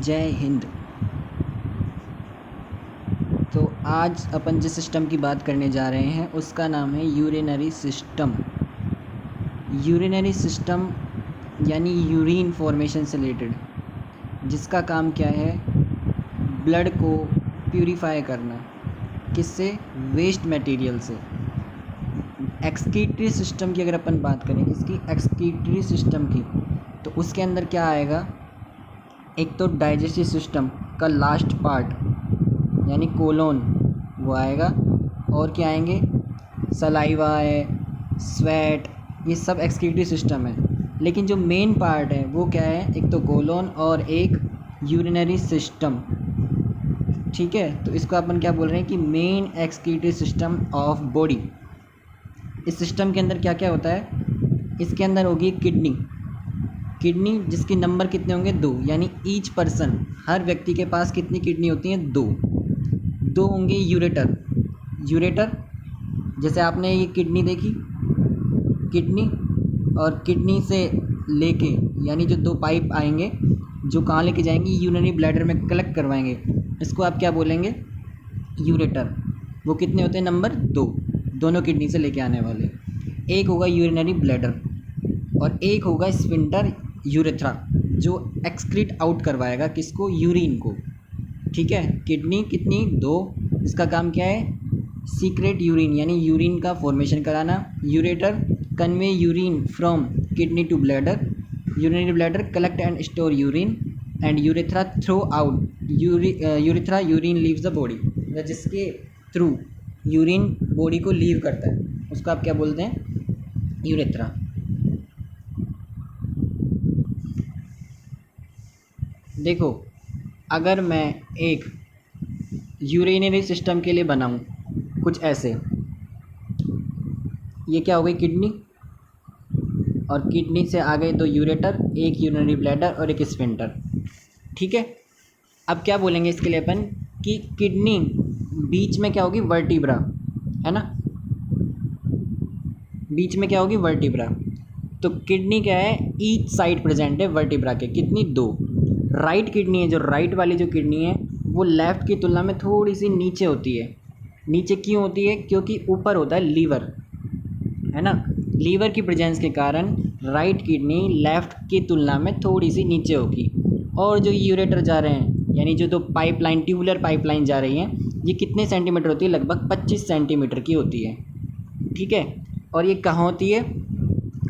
जय हिंद। तो आज अपन जिस सिस्टम की बात करने जा रहे हैं उसका नाम है यूरिनरी सिस्टम। यूरिनरी सिस्टम यानी यूरिन फॉर्मेशन से रिलेटेड, जिसका काम क्या है, ब्लड को प्यूरिफाई करना। किससे? वेस्ट मटेरियल से। एक्सक्रीटरी सिस्टम की अगर अपन बात करें, किसकी? एक्सक्रीटरी सिस्टम की, तो उसके अंदर क्या आएगा? एक तो डाइजेस्टिव सिस्टम का लास्ट पार्ट यानी कोलोन वो आएगा, और क्या आएंगे? सलाइवा है, स्वेट, ये सब एक्सक्रीटरी सिस्टम है। लेकिन जो मेन पार्ट है वो क्या है? एक तो कोलोन और एक यूरिनरी सिस्टम। ठीक है, तो इसको अपन क्या बोल रहे हैं कि main excretory system of body. इस सिस्टम के अंदर क्या क्या होता है? इसके अंदर होगी किडनी। किडनी जिसके नंबर कितने होंगे? 2, यानी ईच पर्सन, हर व्यक्ति के पास कितनी किडनी होती हैं? 2 होंगे। यूरेटर, जैसे आपने ये किडनी देखी, किडनी और किडनी से लेके यानी जो 2 पाइप आएंगे जो कहाँ लेके जाएंगे? यूरिनरी ब्लैडर में कलेक्ट करवाएंगे। इसको आप क्या बोलेंगे? यूरेटर। वो कितने होते हैं? नंबर 2, दोनों किडनी से लेके आने वाले। एक होगा यूरिनरी ब्लैडर और एक होगा स्फिंक्टर यूरेथ्रा, जो एक्सक्रीट आउट करवाएगा किसको? यूरिन को। ठीक है, किडनी कितनी? 2। इसका काम क्या है? सीक्रेट यूरिन यानी यूरिन का फॉर्मेशन कराना। Ureter convey urine from kidney to bladder. Urinary bladder collect and store urine. And urethra throw out urethra urine leaves the body, जिसके थ्रू यूरिन बॉडी को लीव करता है उसको आप क्या बोलते हैं? यूरेथ्रा। देखो, अगर मैं एक यूरिनरी सिस्टम के लिए बनाऊं कुछ ऐसे, ये क्या हो गई? किडनी, और किडनी से आ गए 2 यूरेटर, एक यूरिनरी ब्लैडर और एक स्फिंक्टर। ठीक है, अब क्या बोलेंगे इसके लिए अपन कि किडनी बीच में क्या होगी? वर्टिब्रा, है ना? बीच में क्या होगी? वर्टिब्रा। तो किडनी क्या है? ईच साइड प्रेजेंट है वर्टिब्रा के। कितनी? 2। राइट किडनी है, जो राइट वाली जो किडनी है वो लेफ़्ट की तुलना में थोड़ी सी नीचे होती है। नीचे क्यों होती है? क्योंकि ऊपर होता है लीवर, है ना? लीवर की प्रेजेंस के कारण राइट किडनी लेफ़्ट की तुलना में थोड़ी सी नीचे होगी। और जो यूरेटर जा रहे हैं यानी जो 2 पाइपलाइन, ट्यूबुलर पाइपलाइन जा रही हैं, ये कितने सेंटीमीटर होती है? लगभग 25 सेंटीमीटर की होती है। ठीक है, और ये कहाँ होती है?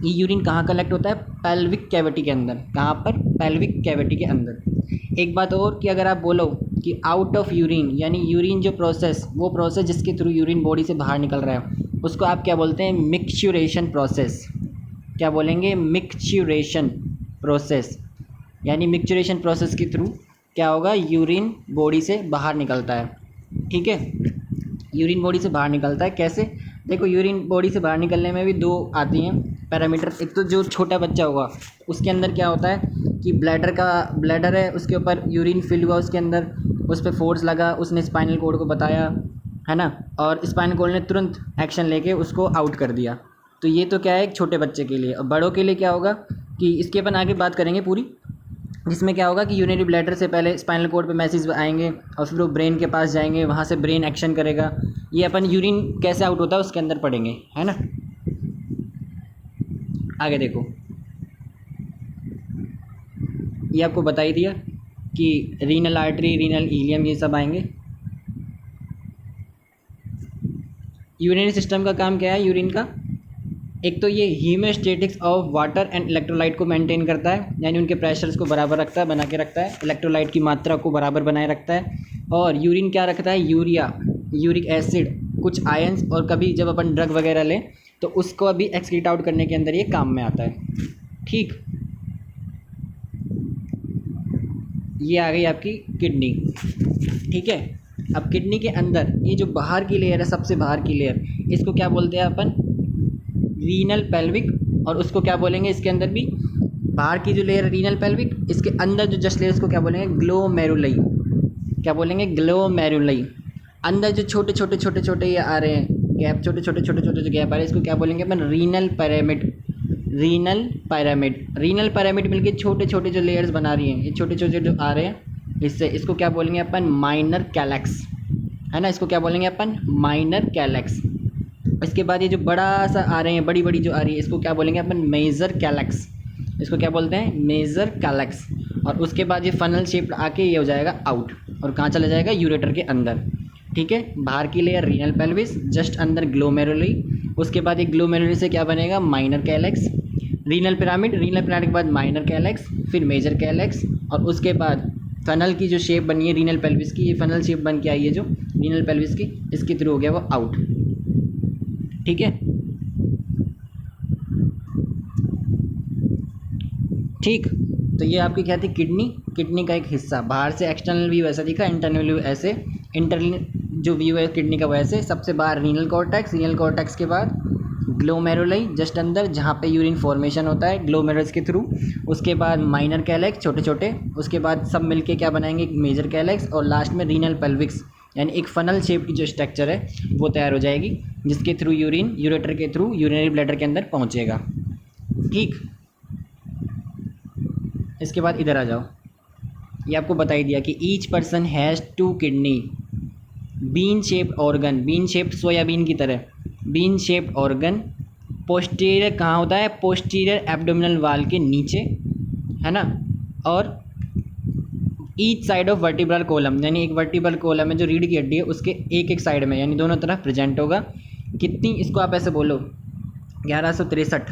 ये यूरिन कहाँ कलेक्ट होता है? पेल्विक कैविटी के अंदर। कहाँ पर? पेल्विक कैविटी के अंदर। एक बात और कि अगर आप बोलो कि आउट ऑफ यूरिन, यानी यूरिन जो प्रोसेस, वो प्रोसेस जिसके थ्रू यूरिन बॉडी से बाहर निकल रहा है, उसको आप क्या बोलते हैं? मिक्सचुरेशन प्रोसेस। क्या बोलेंगे? मिक्सचुरेशन प्रोसेस। यानी मिक्सचुरेशन प्रोसेस के थ्रू क्या होगा? यूरिन बॉडी से बाहर निकलता है। ठीक है, यूरिन बॉडी से बाहर निकलता है कैसे? देखो, यूरिन बॉडी से बाहर निकलने में भी 2 आती हैं पैरामीटर। एक तो जो छोटा बच्चा होगा उसके अंदर क्या होता है कि ब्लैडर है, उसके ऊपर यूरिन फिल हुआ, उसके अंदर उस पर फोर्स लगा, उसने स्पाइनल कोड को बताया, है ना? और स्पाइनल कोड ने तुरंत एक्शन लेके उसको आउट कर दिया। तो ये तो क्या है? एक छोटे बच्चे के लिए। और बड़ों के लिए क्या होगा कि इसके अपन आगे बात करेंगे पूरी, जिसमें क्या होगा कि यूरिनरी ब्लैडर से पहले स्पाइनल कोड पे मैसेज आएंगे और फिर वो ब्रेन के पास जाएंगे, वहाँ से ब्रेन एक्शन करेगा। ये अपन यूरिन कैसे आउट होता है उसके अंदर पढ़ेंगे, है ना? आगे देखो, ये आपको बता ही दिया कि रीनल आर्टरी, रीनल इलियम, ये सब आएंगे। यूरिनरी सिस्टम का काम क्या है? यूरिन का एक तो ये हीमोस्टेटिक्स ऑफ वाटर एंड इलेक्ट्रोलाइट को मेंटेन करता है, यानी उनके प्रेशर्स को बराबर रखता है, बना के रखता है, इलेक्ट्रोलाइट की मात्रा को बराबर बनाए रखता है। और यूरिन क्या रखता है? यूरिया, यूरिक एसिड, कुछ आयंस, और कभी जब अपन ड्रग वगैरह लें तो उसको अभी एक्सक्रीट आउट करने के अंदर ये काम में आता है। ठीक, ये आ गई आपकी किडनी। ठीक है, अब किडनी के अंदर ये जो बाहर की लेयर है, सबसे बाहर की लेयर, इसको क्या बोलते हैं अपन? Renal pelvic. और उसको क्या बोलेंगे? इसके अंदर भी बाहर की जो लेयर रीनल पेल्विक, इसके अंदर जो जस्ट लेयर, इसको क्या बोलेंगे? ग्लोमेरुलाई। क्या बोलेंगे? ग्लोमेरुलाई। अंदर जो छोटे छोटे छोटे छोटे ये आ रहे हैं गैप, छोटे छोटे छोटे छोटे जो गैप आ रहे हैं, इसको क्या बोलेंगे अपन? Renal pyramid. Renal pyramid. Renal pyramid मिलके छोटे छोटे जो लेयर्स बना रही हैं, ये छोटे छोटे जो आ रहे हैं इससे इसको क्या बोलेंगे अपन, माइनर कैलेक्स, है ना, इसको क्या बोलेंगे अपन, माइनर कैलेक्स। इसके बाद ये जो बड़ा सा आ रहे हैं, बड़ी बड़ी जो आ रही है, इसको क्या बोलेंगे अपन, मेजर कैलेक्स, इसको क्या बोलते हैं, मेजर कैलेक्स। और उसके बाद ये फनल शेप आके ये हो जाएगा आउट, और कहाँ चला जाएगा, यूरेटर के अंदर। ठीक है, बाहर की लेयर रीनल पेल्विस, जस्ट अंदर ग्लोमेरुली, उसके बाद ये ग्लोमेरुली से क्या बनेगा, minor calyx, renal pyramid, renal pyramid के बाद माइनर कैलेक्स, फिर मेजर कैलेक्स, और उसके बाद फनल की जो शेप बनी है रीनल पेल्विस की, ये फनल शेप बन के आई है जो रीनल पेल्विस की, इसके थ्रू हो गया वो आउट। ठीक है, ठीक। तो ये आपकी क्या थी, किडनी, किडनी का एक हिस्सा। बाहर से एक्सटर्नल व्यू ऐसा दिखा, इंटरनल व्यू ऐसे, इंटरनल जो व्यू है किडनी का वैसे। सबसे बाहर रीनल कॉर्टेक्स, रीनल कॉर्टेक्स के बाद ग्लोमेरुलाई जस्ट अंदर, जहाँ पे यूरिन फॉर्मेशन होता है ग्लोमेरुलस के थ्रू। उसके बाद माइनर कैलेक्स छोटे छोटे, उसके बाद सब मिलके क्या बनाएंगे, एक मेजर कैलेक्स, और लास्ट में रीनल पेल्विक्स, यानी एक फनल शेप की जो स्ट्रक्चर है वो तैयार हो जाएगी, जिसके थ्रू यूरिन यूरेटर के थ्रू यूरिनरी ब्लैडर के अंदर पहुँचेगा। ठीक, इसके बाद इधर आ जाओ, ये आपको बता ही दिया कि each person has 2 kidney, bean shaped organ, bean shaped soybean की तरह, बीन शेप्ड ऑर्गन पोस्टीरियर कहाँ होता है, पोस्टीरियर एब्डोमिनल वाल के नीचे, है ना, और each side of vertebral column, यानी एक वर्टिब्रल कॉलम है जो रीढ़ की हड्डी है उसके एक एक साइड में, यानी दोनों तरफ प्रेजेंट होगा। कितनी, इसको आप ऐसे बोलो 1163,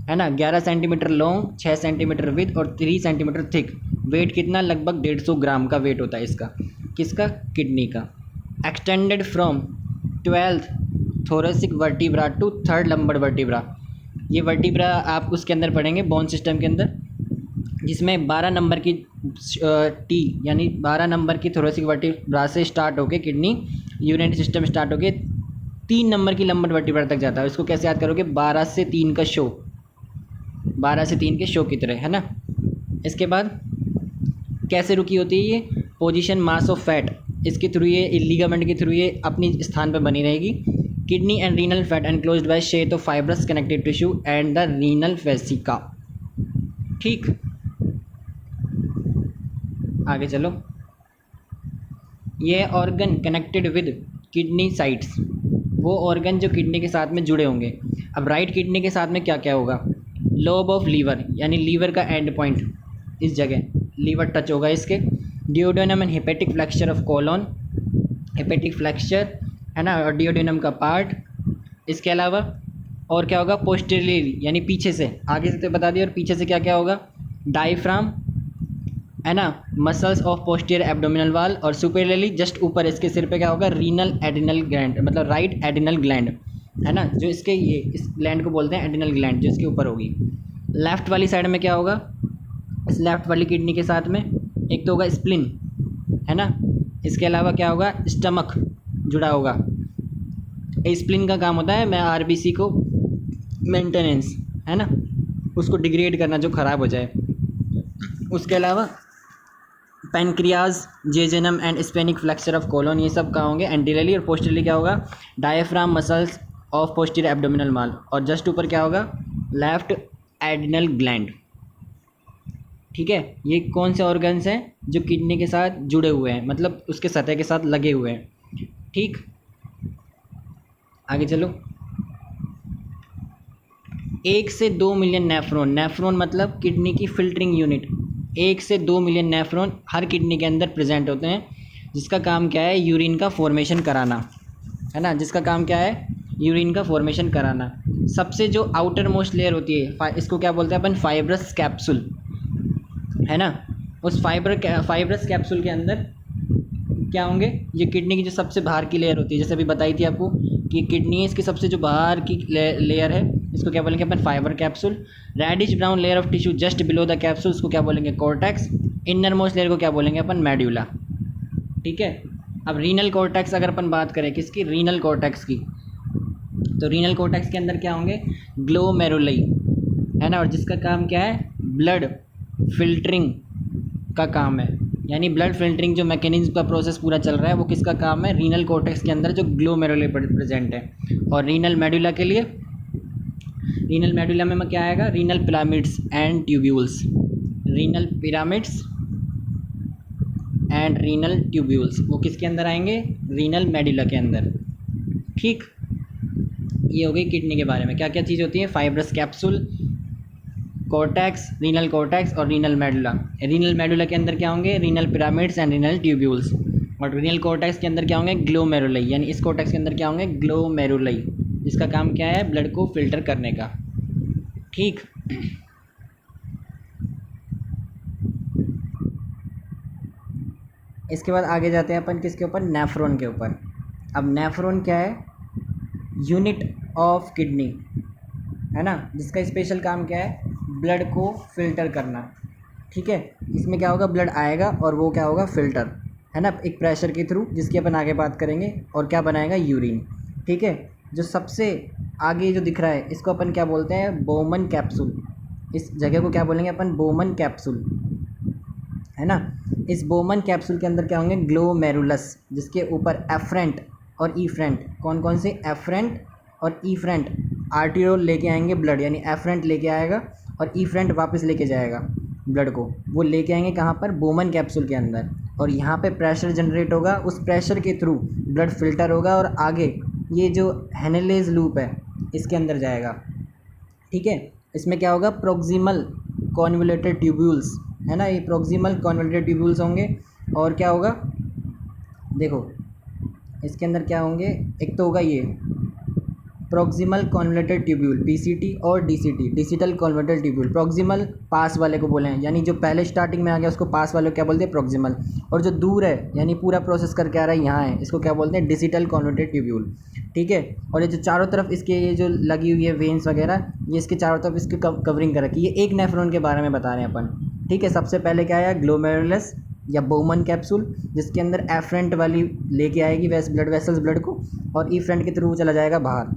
है ना, 11 सेंटीमीटर लॉन्ग, 6 सेंटीमीटर विथ और 3 सेंटीमीटर थिक। वेट कितना, लगभग 150 ग्राम का वेट होता है इसका, किसका, किडनी का। Extended from 12th thoracic vertebra to 3rd lumbar vertebra. ये वर्टिब्रा आप उसके अंदर पढ़ेंगे बोन सिस्टम के अंदर, जिसमें 12 नंबर की टी यानी 12 नंबर की थोरेसिक वर्टिब्रा से स्टार्ट होके किडनी यूरिनरी सिस्टम स्टार्ट होके 3 नंबर की लंबर वर्टिब्रा तक जाता है। इसको कैसे याद करोगे, 12 से 3 का शो, 12 से 3 के शो की तरह, है ना। इसके बाद कैसे रुकी होती है ये, पोजीशन मास ऑफ फैट, इसके थ्रू ये लिगामेंट के थ्रू ये अपनी स्थान पर बनी रहेगी। Kidney and renal fat enclosed by sheath of fibrous connective tissue and the renal वेसिका। ठीक, आगे चलो। ये organ connected with kidney sites, वो ऑर्गन जो किडनी के साथ में जुड़े होंगे। अब राइट किडनी के साथ में क्या क्या होगा, लोब ऑफ लीवर, यानी लीवर का एंड पॉइंट, इस जगह लीवर टच होगा इसके। Duodenum and hepatic flexure of colon, hepatic flexure, है ना, और डिओडेनम का पार्ट। इसके अलावा और क्या होगा, पोस्टेरियरली यानी पीछे से, आगे से तो बता दिया, और पीछे से क्या क्या होगा, डायफ्राम, है ना, muscles of posterior abdominal wall, और सुपेरियरली जस्ट ऊपर इसके सिर पे क्या होगा, रीनल एडिनल ग्लैंड, मतलब राइट एडिनल ग्लैंड, है ना, जो इसके ये इस ग्लैंड को बोलते हैं एडिनल ग्लैंड, जो इसके ऊपर होगी। लेफ्ट वाली साइड में क्या होगा, इस लेफ्ट वाली किडनी के साथ में एक तो होगा स्प्लिन, है ना, इसके अलावा क्या होगा, स्टमक जुड़ा होगा। स्प्लिन का काम होता है मैं आरबीसी को मेंटेनेंस, है ना, उसको डिग्रेड करना जो ख़राब हो जाए। उसके अलावा pancreas, jejunum and splenic flexure of colon, ये सब कहाँ होंगे, एंटीरियरली। और पोस्टीरियरली क्या होगा, diaphragm muscles of posterior abdominal wall, और जस्ट ऊपर क्या होगा, लेफ्ट एडिनल ग्लैंड। ठीक है, ये कौन से ऑर्गन्स हैं जो किडनी के साथ जुड़े हुए हैं, मतलब उसके सतह के साथ लगे हुए हैं। ठीक, आगे चलो। 1 से 2 मिलियन नेफ्रॉन, नेफ्रॉन मतलब किडनी की फिल्टरिंग यूनिट, 1 से 2 मिलियन नेफ्रॉन हर किडनी के अंदर प्रेजेंट होते हैं, जिसका काम क्या है, यूरिन का फॉर्मेशन कराना, है ना, जिसका काम क्या है, यूरिन का फॉर्मेशन कराना। सबसे जो आउटर मोस्ट लेयर होती है, इसको क्या बोलते हैं अपन, फाइब्रस कैप्सूल, है ना। उस फाइब्रस कैप्सूल के अंदर क्या होंगे, ये किडनी की जो सबसे बाहर की लेयर होती है, जैसे अभी बताई थी आपको कि किडनी है, इसकी सबसे जो बाहर की लेयर है, इसको क्या बोलेंगे अपन, fibre capsule. Reddish brown layer of tissue just below the capsule, इसको क्या बोलेंगे, कॉर्टेक्स। इनर मोस्ट लेयर को क्या बोलेंगे अपन, मेड्यूला। ठीक है, अब रीनल कॉर्टेक्स अगर अपन बात करें किसकी, रीनल कॉर्टेक्स की, तो रीनल कॉर्टेक्स के अंदर क्या होंगे, ग्लोमेरुलाई, है ना, और जिसका काम क्या है, ब्लड फिल्टरिंग का काम है, यानी ब्लड फिल्टरिंग जो मैकेनिज्म का प्रोसेस पूरा चल रहा है वो किसका काम है, रीनल कॉर्टेक्स के अंदर जो ग्लोमेरुलाई प्रेजेंट है। और रीनल मेडुला के लिए, रीनल मेडुला में क्या आएगा, renal pyramids and tubules, renal pyramids and renal tubules, वो किसके अंदर आएंगे? रीनल मेडुला के अंदर। ठीक, ये हो गई किडनी के बारे में। क्या क्या चीज़ होती है? Fibrous capsule, cortex, renal cortex और रीनल मेडुला। रीनल मेडुला के अंदर क्या होंगे? Renal pyramids and renal tubules. और रीनल कॉर्टेक्स के अंदर क्या होंगे? ग्लोमेरुलाई, यानी इस कॉर्टेक्स के अंदर क्या होंगे? ग्लोमेरुलाई, जिसका काम क्या है? ब्लड को फिल्टर करने का। ठीक, इसके बाद आगे जाते हैं अपन किसके ऊपर? नेफ्रॉन के ऊपर। अब नेफ्रॉन क्या है? यूनिट ऑफ किडनी, है ना, जिसका स्पेशल काम क्या है? ब्लड को फिल्टर करना। ठीक है, इसमें क्या होगा? ब्लड आएगा और वो क्या होगा? फिल्टर, है ना, एक प्रेशर के थ्रू, जिसकी अपन आगे बात करेंगे। और क्या बनाएगा? यूरिन। ठीक है, जो सबसे आगे जो दिख रहा है इसको अपन क्या बोलते हैं? Bowman capsule. इस जगह को क्या बोलेंगे अपन? बोमन कैप्सूल, है ना। इस बोमन कैप्सूल के अंदर क्या होंगे? ग्लोमेरुलस, जिसके ऊपर एफरेंट और ईफ्रेंट, कौन कौन से? एफरेंट और ईफ्रेंट आर्टियोल लेके आएंगे ब्लड, यानी एफरेंट लेके आएगा और ईफ्रेंट वापस लेके जाएगा ब्लड को। वो लेके आएंगे कहाँ पर? बोमन कैप्सूल के अंदर। और यहाँ पे प्रेशर जनरेट होगा, उस प्रेशर के थ्रू ब्लड फिल्टर होगा और आगे ये जो हेनेलेज लूप है इसके अंदर जाएगा। ठीक है, इसमें क्या होगा? प्रोक्सिमल कॉन्वोल्यूटेड ट्यूब्यूल्स, है ना, ये प्रोक्सिमल कॉन्वोल्यूटेड ट्यूब्यूल्स होंगे। और क्या होगा? देखो इसके अंदर क्या होंगे? एक तो होगा ये प्रॉक्सिमल कॉन्वोल्यूटेड ट्यूब्यूल, पीसीटी, और DCT, digital convoluted tubule. Proximal पास वाले को बोले हैं, यानी जो पहले स्टार्टिंग में आ गया उसको पास वाले को क्या बोलते हैं? प्रॉक्सिमल। और जो दूर है यानी पूरा प्रोसेस करके आ रहा है यहाँ है, इसको क्या बोलते हैं? Digital convoluted tubule. ठीक है, और ये जो चारों तरफ इसके ये जो लगी हुई है वेन्स वगैरह, ये इसके चारों तरफ इसकी कवरिंग कर रखी है। ये एक नेफ्रॉन के बारे में बता रहे हैं अपन। ठीक है, सबसे पहले क्या आया? ग्लोमेरुलस या बोमन कैप्सूल, जिसके अंदर एफरेंट वाली लेके आएगी ब्लड वेसल्स ब्लड को, और ईफ्रेंट के थ्रू चला जाएगा बाहर।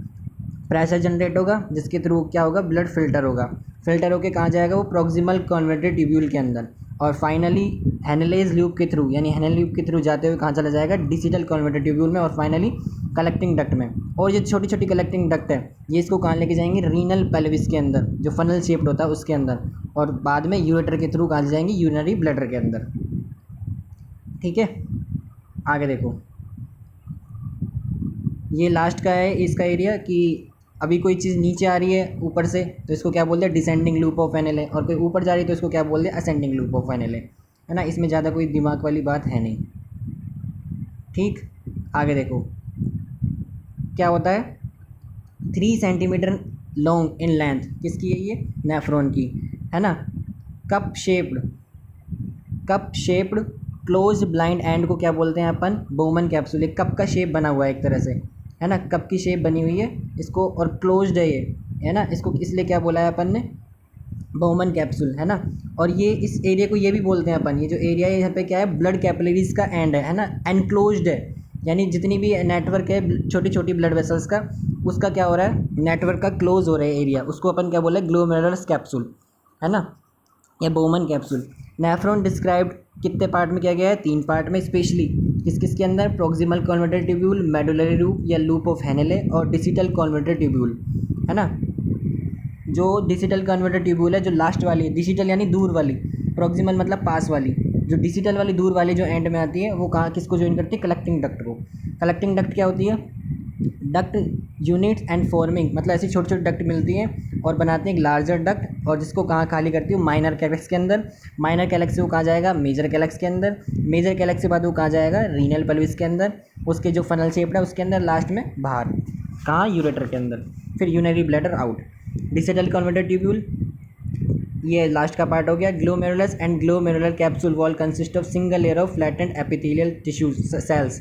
प्रेशर जनरेट होगा, जिसके थ्रू क्या होगा? ब्लड फिल्टर होगा। फिल्टर होकर कहाँ जाएगा? वो प्रॉक्सिमल कॉन्वोल्यूटेड ट्यूब्यूल के अंदर। और फाइनली हेनेलेज लूप के थ्रू, यानी हेनेल लूप के थ्रू जाते हुए कहाँ चला जाएगा? डिजिटल कॉन्वोल्यूटेड ट्यूब्यूल में, और फाइनली कलेक्टिंग डक्ट में। और ये छोटी छोटी कलेक्टिंग डक्ट है, ये इसको कहाँ लेके जाएंगे? रीनल पेल्विस के अंदर, जो फनल शेप्ड होता है उसके अंदर। और बाद में यूरेटर के थ्रू कहाँ जाएंगे? यूरिनरी ब्लैडर के अंदर। ठीक है, आगे देखो, ये लास्ट का है इसका एरिया कि अभी कोई चीज़ नीचे आ रही है ऊपर से तो इसको क्या बोलते हैं? डिसेंडिंग लूप ऑफ एनएलए, और कोई ऊपर जा रही है तो इसको क्या बोलते हैं? असेंडिंग लूप ऑफ एनएलए, है ना। इसमें ज़्यादा कोई दिमाग वाली बात है नहीं। ठीक, आगे देखो क्या होता है? 3 सेंटीमीटर लॉन्ग इन लेंथ, किसकी है ये? नेफ्रॉन की, है ना। Cup shaped close blind end को क्या बोलते हैं अपन? Bowman capsule. एक कप का शेप बना हुआ है एक तरह से, है ना, कप की शेप बनी हुई है इसको, और क्लोज्ड है ये, है ना। इसको इसलिए क्या बोला है अपन ने? बोमन कैप्सूल, है ना। और ये इस एरिया को ये भी बोलते हैं अपन, ये जो एरिया है यहाँ पे क्या है? ब्लड कैपिलरीज का एंड है ना, एनक्लोज्ड है, यानी जितनी भी नेटवर्क है छोटी छोटी ब्लड वेसल्स का, उसका क्या हो रहा है? नेटवर्क का क्लोज हो रहा है एरिया, उसको अपन क्या बोले? ग्लोमेरुलस कैप्सूल, है ना, या बोमन कैप्सूल। नेफ्रॉन डिस्क्राइब्ड कितने पार्ट में किया गया है? 3 पार्ट में स्पेशली। किस किस के अंदर? Proximal convoluted tubule, medullary loop या लूप ऑफ हेनेले, और डिजिटल कॉन्वोल्यूटेड ट्यूब्यूल, है ना। जो डिजिटल कॉन्वोल्यूटेड ट्यूब्यूल है, जो लास्ट वाली है, डिजिटल यानी दूर वाली, प्रॉक्सिमल मतलब पास वाली, जो डिजिटल वाली दूर वाली जो एंड में आती है, वो कहाँ किसको ज्वाइन करती है? कलेक्टिंग डक्ट को। कलेक्टिंग डक्ट क्या होती है? डक्ट यूनिट्स एंड फॉर्मिंग, मतलब ऐसी छोटी छोटी डक्ट मिलती हैं और बनाते हैं एक लार्जर डक्ट, और जिसको कहाँ खाली करती है? माइनर कैलेक्स के अंदर। माइनर कैलेक्स से वो कहाँ जाएगा? मेजर कैलेक्स के अंदर। मेजर कैलेक्स के बाद वो कहाँ जाएगा? रीनल पेल्विस के अंदर, उसके जो फनल शेप्ड है उसके अंदर, लास्ट में बाहर कहाँ? यूरेटर के अंदर, फिर urinary bladder out. Digital convoluted tubule, ये लास्ट का पार्ट हो गया। Glomerulus and glomerular capsule wall consist of single layer of flattened epithelial tissues cells.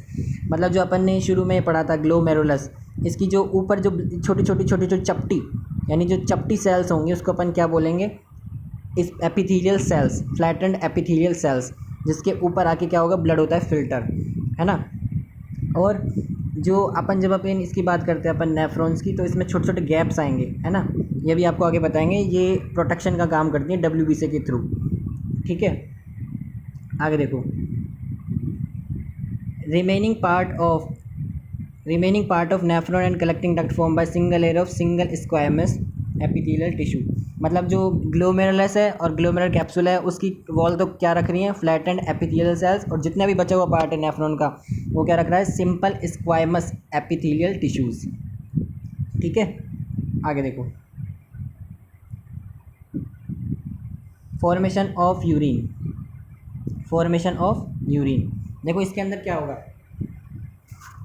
मतलब जो अपन ने शुरू में पढ़ा था ग्लोमेरुलस, इसकी जो ऊपर जो छोटी छोटी चपटी, यानी जो चपटी सेल्स होंगी उसको अपन क्या बोलेंगे? इस epithelial cells, flattened epithelial cells, जिसके ऊपर आके क्या होगा? ब्लड होता है फिल्टर, है ना। और जो अपन जब अपन इसकी बात करते हैं अपन नेफ्रॉन्स की, तो इसमें छोटे छोटे गैप्स आएंगे, है ना, ये भी आपको आगे बताएंगे। ये प्रोटेक्शन का काम करती है डब्ल्यूबीसी के थ्रू। ठीक है, आगे देखो, remaining part of nephron and collecting duct form by single layer of single squamous epithelial tissue, मतलब जो ग्लोमेरुलस है और ग्लोमेरुलर कैप्सूल है उसकी वॉल तो क्या रख रही है, फ्लैटेंड एपिथेलियल सेल्स, और जितना भी बचा हुआ पार्ट है नेफ्रॉन का वो क्या रख रहा है, सिंपल स्क्वायमस एपिथेलियल टिश्यूज। ठीक है, आगे देखो, formation of urine, formation of urine. देखो इसके अंदर क्या होगा,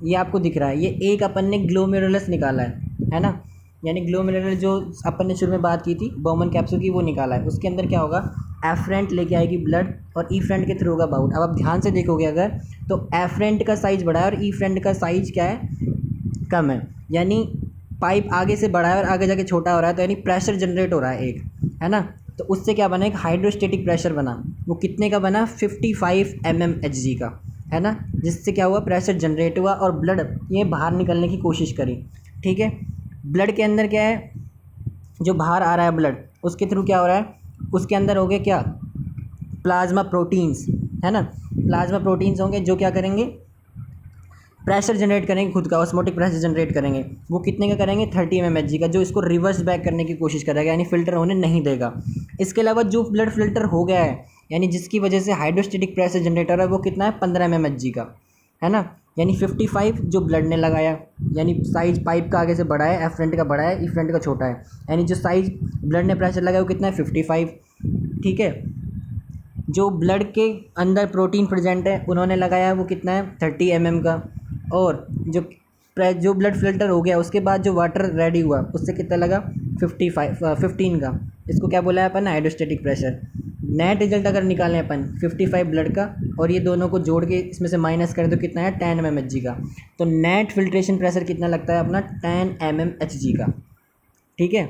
ये आपको दिख रहा है, ये एक अपन ने ग्लोमेरुलस निकाला है ना, यानी ग्लोमेरुलर जो अपन ने शुरू में बात की थी बॉमन कैप्सूल की, वो निकाला है। उसके अंदर क्या होगा, एफरेंट लेके आएगी ब्लड और ई फ्रेंट के थ्रू होगा बाउट। अब आप ध्यान से देखोगे अगर तो एफरेंट का साइज बड़ा है और ई फ्रेंट का साइज क्या है, कम है, यानी पाइप आगे से बड़ा है और आगे जाके छोटा हो रहा है, तो यानी प्रेशर जनरेट हो रहा है एक, है ना। तो उससे क्या बना, एक हाइड्रोस्टेटिक प्रेशर बना, वो कितने का बना, 55 mmHg का, है ना, जिससे क्या हुआ, प्रेशर जनरेट हुआ और ब्लड ये बाहर निकलने की कोशिश करी। ठीक है, ब्लड के अंदर क्या है, जो बाहर आ रहा है ब्लड, उसके थ्रू क्या हो रहा है, उसके अंदर हो गया क्या, प्लाज्मा प्रोटीन्स, है ना, प्लाज्मा प्रोटीन्स होंगे जो क्या करेंगे, प्रेशर जनरेट करेंगे, खुद का ऑस्मोटिक प्रेशर जनरेट करेंगे। वो कितने का करेंगे, 30 mmHg का, जो इसको रिवर्स बैक करने की कोशिश करेगा, यानी फिल्टर होने नहीं देगा। इसके अलावा जो ब्लड फिल्टर हो गया है, यानी जिसकी वजह से हाइड्रोस्टेटिक प्रेशर जनरेट हो रहा है, वो कितना है, 15 mmHg का, है ना, यानी 55 जो ब्लड ने लगाया, यानी साइज पाइप का आगे से बड़ा है, एफरेंट का बड़ा है, ई फ्रंट का छोटा है, यानी जो साइज ब्लड ने प्रेशर लगाया वो कितना है, 55। ठीक है, जो ब्लड के अंदर प्रोटीन प्रेजेंट है उन्होंने लगाया वो कितना है, 30 mm का, और जो ब्लड फिल्टर हो गया उसके बाद जो वाटर रेडी हुआ उससे कितना लगा, 15 का। इसको क्या बोला है अपन, हाइड्रोस्टेटिक प्रेशर। नेट रिजल्ट अगर निकालें अपन 55 ब्लड का और ये दोनों को जोड़ के इसमें से माइनस करें तो कितना है, 10 mmHg का। तो नेट फिल्ट्रेशन प्रेशर कितना लगता है अपना, 10 mmHg का। ठीक है,